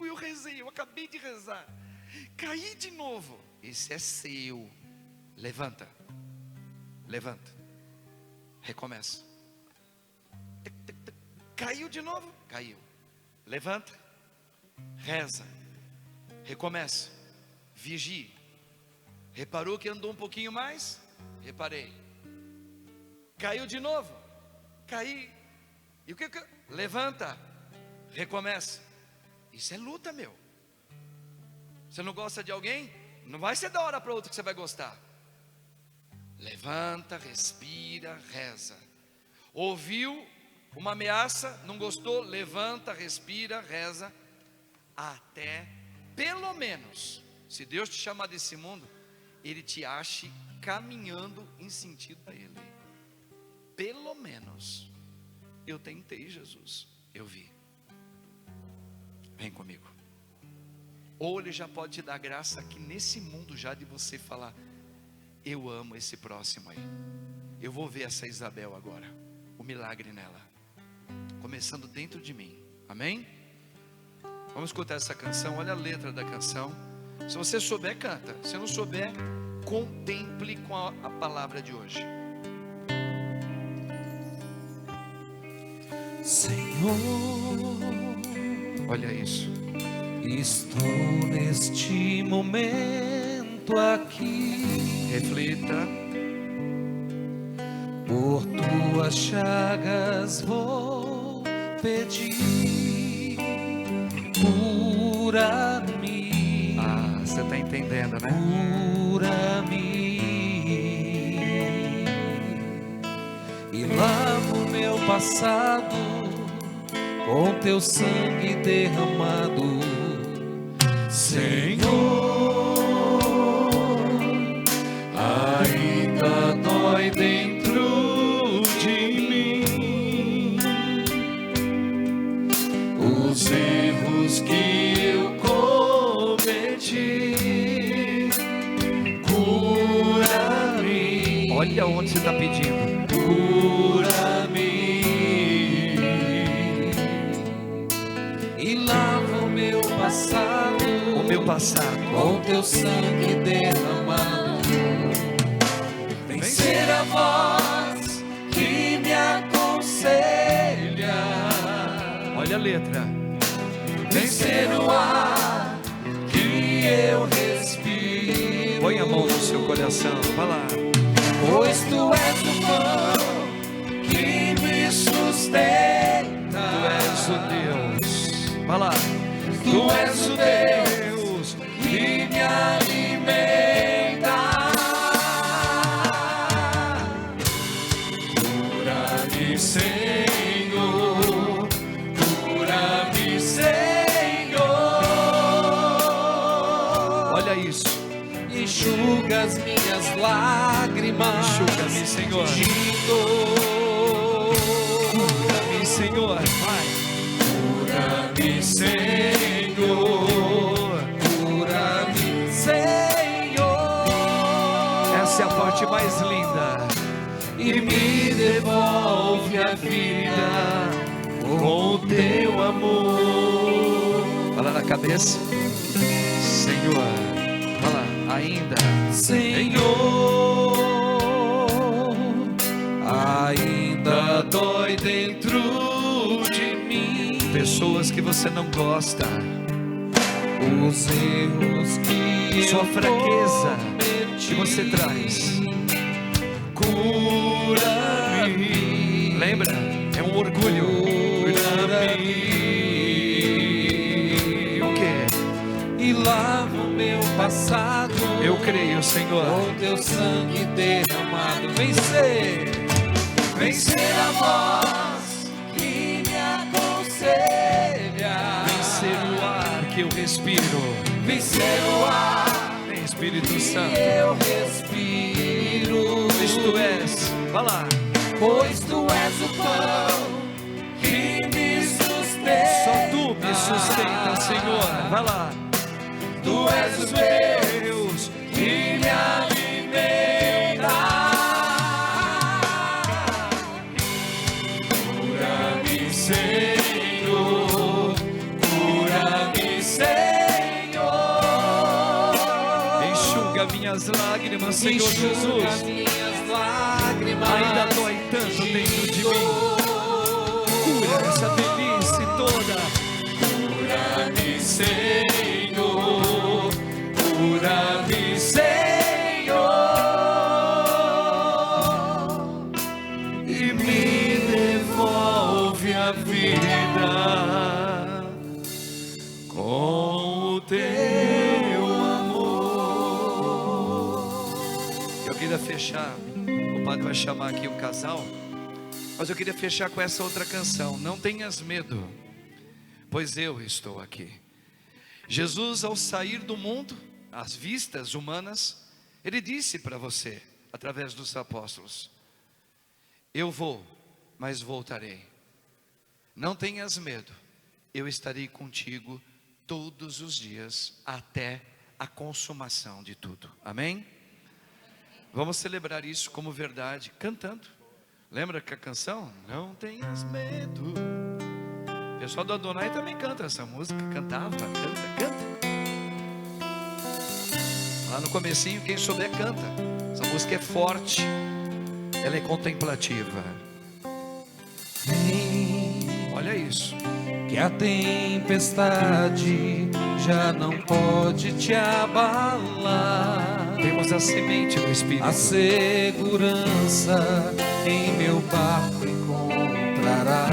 Eu rezei, eu acabei de rezar. Caí de novo. Esse é seu. Levanta. Recomeça. Caiu de novo? Caiu. Levanta. Reza. Recomeça. Vigie. Reparou que andou um pouquinho mais? Reparei. Caiu de novo? Caí. E o que? Levanta. Recomeça. Isso é luta, meu. Você não gosta de alguém? Não vai ser da hora para outra que você vai gostar. Levanta, respira, reza. Ouviu uma ameaça, não gostou? Levanta, respira, reza. Até, pelo menos, se Deus te chamar desse mundo, Ele te ache caminhando em sentido a Ele. Pelo menos. Eu tentei, Jesus. Eu vi. Vem comigo. Ou Ele já pode te dar graça aqui nesse mundo já de você falar: eu amo esse próximo aí. Eu vou ver essa Isabel agora. O milagre nela. Começando dentro de mim. Amém? Vamos escutar essa canção. Olha a letra da canção. Se você souber, canta. Se não souber, contemple com a palavra de hoje. Senhor, olha isso. Estou neste momento aqui. Reflita. Por tuas chagas vou pedir. Cura-me. Ah, você está entendendo, né? Cura-me. passado com teu sangue derramado, Senhor. Ainda dói dentro de mim os erros que eu cometi. Cura-me. Olha onde você está pedindo. Cura-me e lava o meu passado, com teu sangue derramado. Vencer a voz que me aconselha. Olha a letra. Vencer o ar que eu respiro. Põe a mão no seu coração. Vai lá. Pois tu és o pão que me sustenta. Tu és o Deus. Vai lá. Tu és o Deus que me alimenta. Cura-me, Senhor. Cura-me, Senhor. Olha isso. Enxuga as minhas lágrimas. Enxuga-me, Senhor. Cura-me, Senhor. Vai. Cura-me, Senhor. Cura-me, Senhor. Essa é a parte mais linda. E me devolve a vida com o teu amor. Vai lá na cabeça. Senhor. Vai lá. Ainda. Senhor, ainda dói dentro de mim Pessoas que você não gosta. os erros que Sua eu fraqueza cometi. que você traz. Cura-me. Lembra? É um orgulho. Cura-me. O quê? E lava o meu passado. Eu creio, Senhor. Com teu sangue derramado. Vencer a voz que me aconselha. Vencer o ar que eu respiro. Vencer o ar Vem, Espírito que Santo. eu respiro. Pois tu és. Vai lá. Pois tu és o pão que me sustenta. Só tu me sustenta, Senhor. Vai lá. Tu és o Deus que me alimenta. Cura-me, Senhor. Cura-me, Senhor. Enxuga minhas lágrimas, Senhor Enxuga Jesus. minhas lágrimas. Ainda dói tanto dentro de mim. Cura essa velhice toda. Cura-me, Senhor. Cura-me, Senhor. E me devolve a vida com o teu amor. Eu queria fechar. O padre vai chamar aqui um casal. Mas eu queria fechar com essa outra canção. Não tenhas medo, pois eu estou aqui. Jesus, ao sair do mundo, às vistas humanas, ele disse para você, através dos apóstolos: eu vou, mas voltarei. Não tenhas medo, eu estarei contigo todos os dias, até a consumação de tudo. Amém? Vamos celebrar isso como verdade, cantando. Lembra que a canção? Não tenhas medo. O pessoal do Adonai também canta essa música. Cantava, canta. Lá no comecinho, quem souber canta. Essa música é forte. Ela é contemplativa. Olha isso. Que a tempestade já não pode te abalar. Temos a semente do Espírito. A segurança em meu barco encontrará.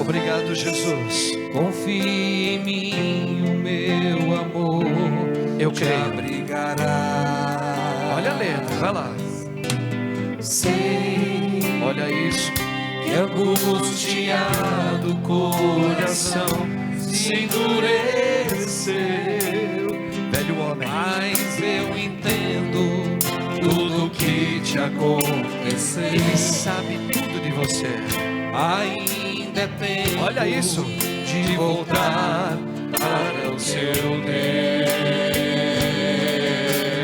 Obrigado, Jesus. Confie em mim, o meu amor Eu te creio. abrigará. Olha a letra, vai lá. Sei Olha isso. que e angustiado coração se endureceu. Velho homem, Mas eu entendo tudo que te aconteceu. Ele sabe tudo de você. Ainda é tempo, Olha isso, de voltar para o seu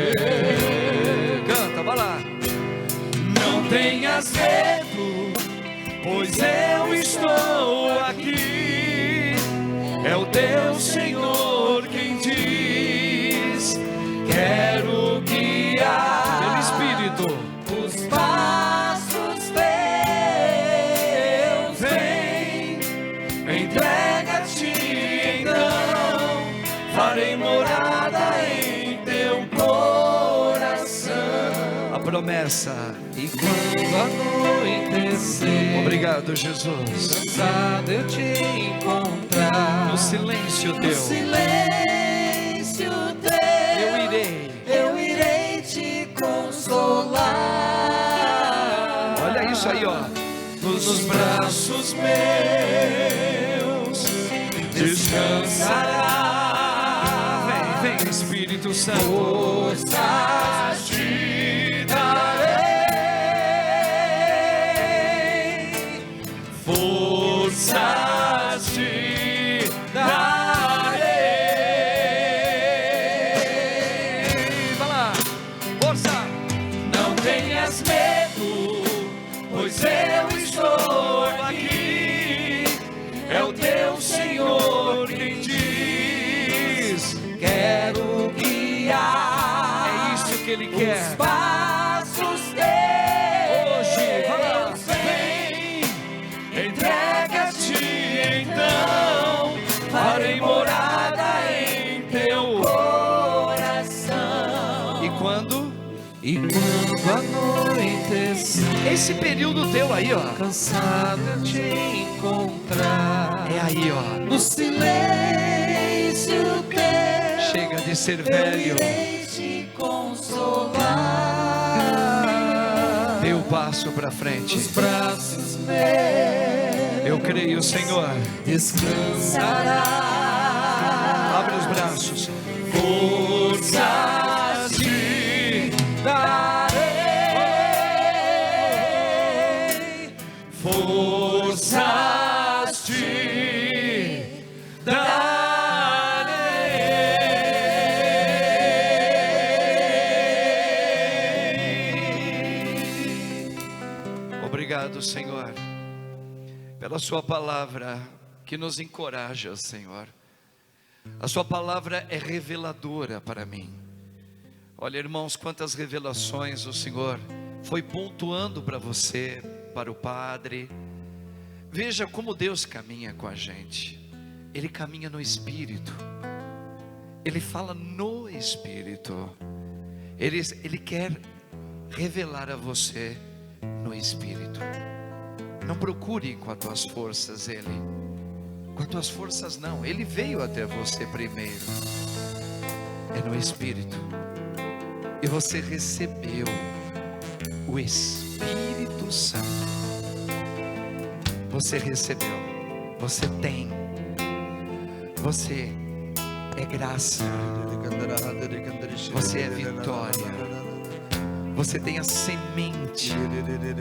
Deus. Canta, vai lá. Não tenhas medo, pois eu estou aqui. É o teu Senhor quem diz: quero guiar Pelo Espírito. os passos teus. Vem, entrega-te então, farei morada em teu coração. A promessa. E quando anoitecer, Obrigado, Jesus. cansado eu te encontrar, No silêncio no teu, silêncio teu, eu irei te consolar. Olha isso aí, ó. Nos braços meus descansará. Vem, vem, Espírito Santo. Forças te darei, forças te darei. Vai lá. Força. Não tenhas medo, pois eu estou aqui. É o teu Senhor quem diz: quero guiar. É isso que Ele Os quer. passos teus. Hoje, vai lá. Vem, entrega-te então, farei morada em teu coração. E quando anoitecer, esse período teu aí, ó. cansado eu te encontrar, É aí, ó. no silêncio teu, Chega de ser eu velho. irei te consolar. Dê o passo para frente. Nos braços meus Eu creio, Senhor. descansará. Abre os braços. Forças te darei, forças te darei. Obrigado, Senhor, pela sua palavra que nos encoraja, Senhor. A sua palavra é reveladora para mim. Olha, irmãos, quantas revelações o Senhor foi pontuando para você, para o Padre. Veja como Deus caminha com a gente. Ele caminha no Espírito. Ele fala no Espírito. Ele quer revelar a você no Espírito. Não procure com as tuas forças Ele. Com as tuas forças não. Ele veio até você primeiro. É no Espírito. E você recebeu o Espírito Santo. Você recebeu. Você tem. Você é graça. Você é vitória. Você tem a semente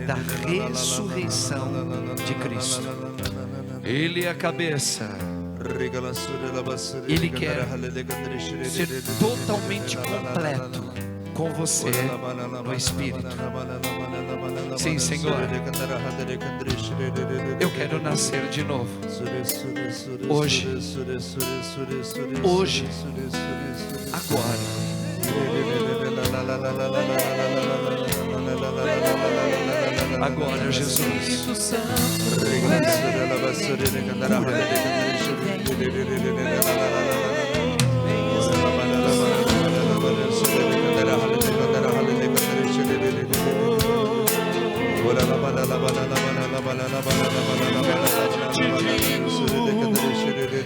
da ressurreição de Cristo. Ele é a cabeça. Ele quer ser totalmente completo com você no Espírito. Sim, Senhor. Eu quero nascer de novo. Hoje. Hoje. Agora. Agora, Jesus.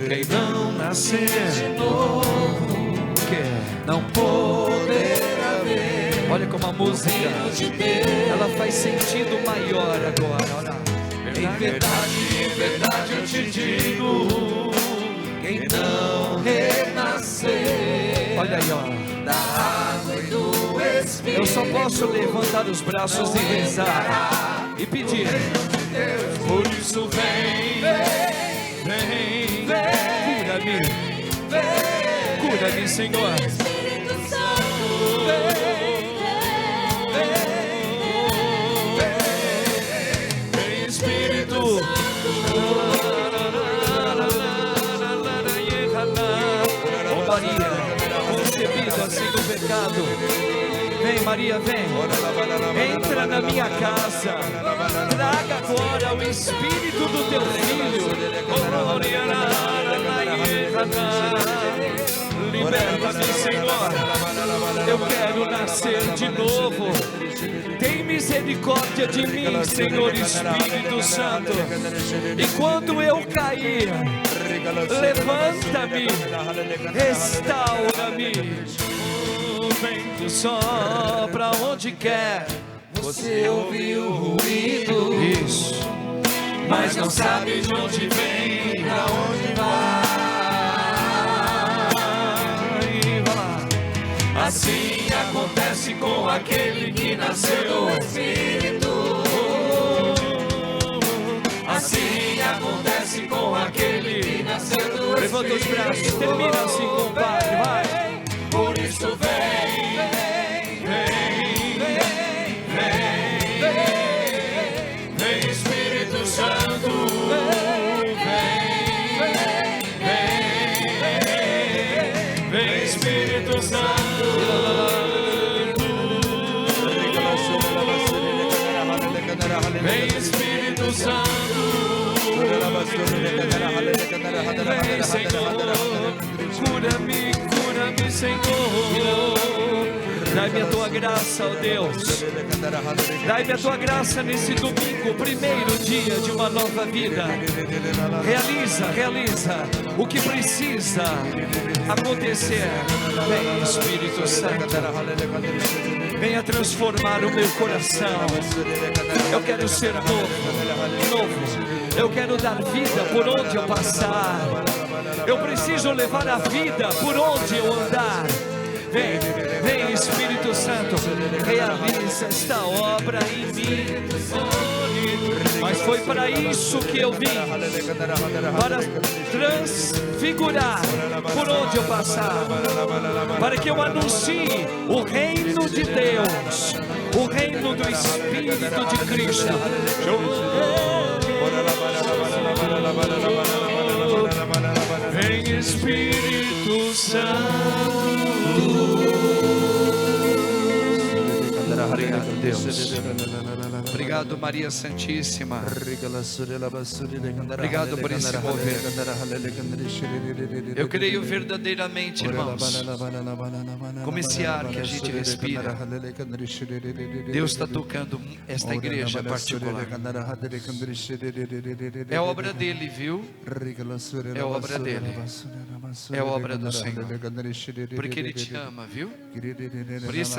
Quem não nascer de novo, não poderá ver. Olha como a música, ela faz sentido maior agora. Olha. Em verdade eu te digo, quem não renascer, olha aí, ó, da água e do Espírito, eu só posso levantar os braços e rezar e pedir. Por isso vem, cura-me, cura-me, Senhor. Espírito Santo, Vem, Espírito. Oh Maria, concebida sem o pecado. Vem Maria, vem. Entra na minha casa. Traga agora o Espírito do teu Filho. Liberta-me, Senhor. Eu quero nascer de novo. Tem misericórdia de mim, Senhor Espírito Santo. E quando eu cair, levanta-me, restaura-me. O vento sopra onde quer. Você ouviu o ruído, isso, mas não sabe de onde vem, pra onde vai. Assim acontece com aquele que nasceu do Espírito. Assim acontece com aquele que nasceu do Espírito. Levanta os braços, termina assim, compadre, vai. Por isso vem, vem Espírito Santo, vem Espírito Santo. Vem Espírito Santo, vem Senhor, cura-me, cura-me Senhor. Dai-me a tua graça, ó Deus. Dai-me a tua graça nesse domingo, primeiro dia de uma nova vida. Realiza o que precisa acontecer. Vem Espírito Santo, venha transformar o meu coração. Eu quero ser novo. Eu quero dar vida por onde eu passar. Eu preciso levar a vida por onde eu andar. Vem Espírito Santo, realiza esta obra em mim. Mas foi para isso que eu vim, para transfigurar por onde eu passar, para que eu anuncie o reino de Deus, o reino do Espírito de Cristo. Vem Espírito Santo. Obrigado, Deus. Obrigado, Maria Santíssima. Obrigado por esse mover. Eu creio verdadeiramente, irmãos, como esse ar que a gente respira, Deus está tocando esta igreja particular. É obra dele, viu? É obra dele. É obra do Senhor. Porque Ele te ama, viu? Por isso,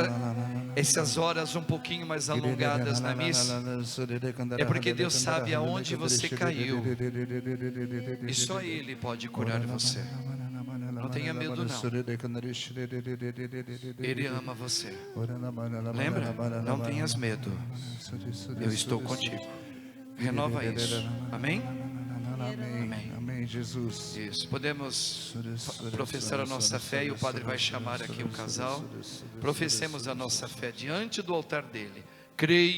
essas horas um pouquinho mais alongadas na missa, é porque Deus sabe aonde você caiu. E só Ele pode curar você. Não tenha medo não. Ele ama você. Lembra? Não tenhas medo. Eu estou contigo. Renova isso. Amém? Amém. Amém, Jesus. Isso. Podemos professar a nossa fé e o Padre vai chamar aqui o casal. Professemos a nossa fé diante do altar dele. Creio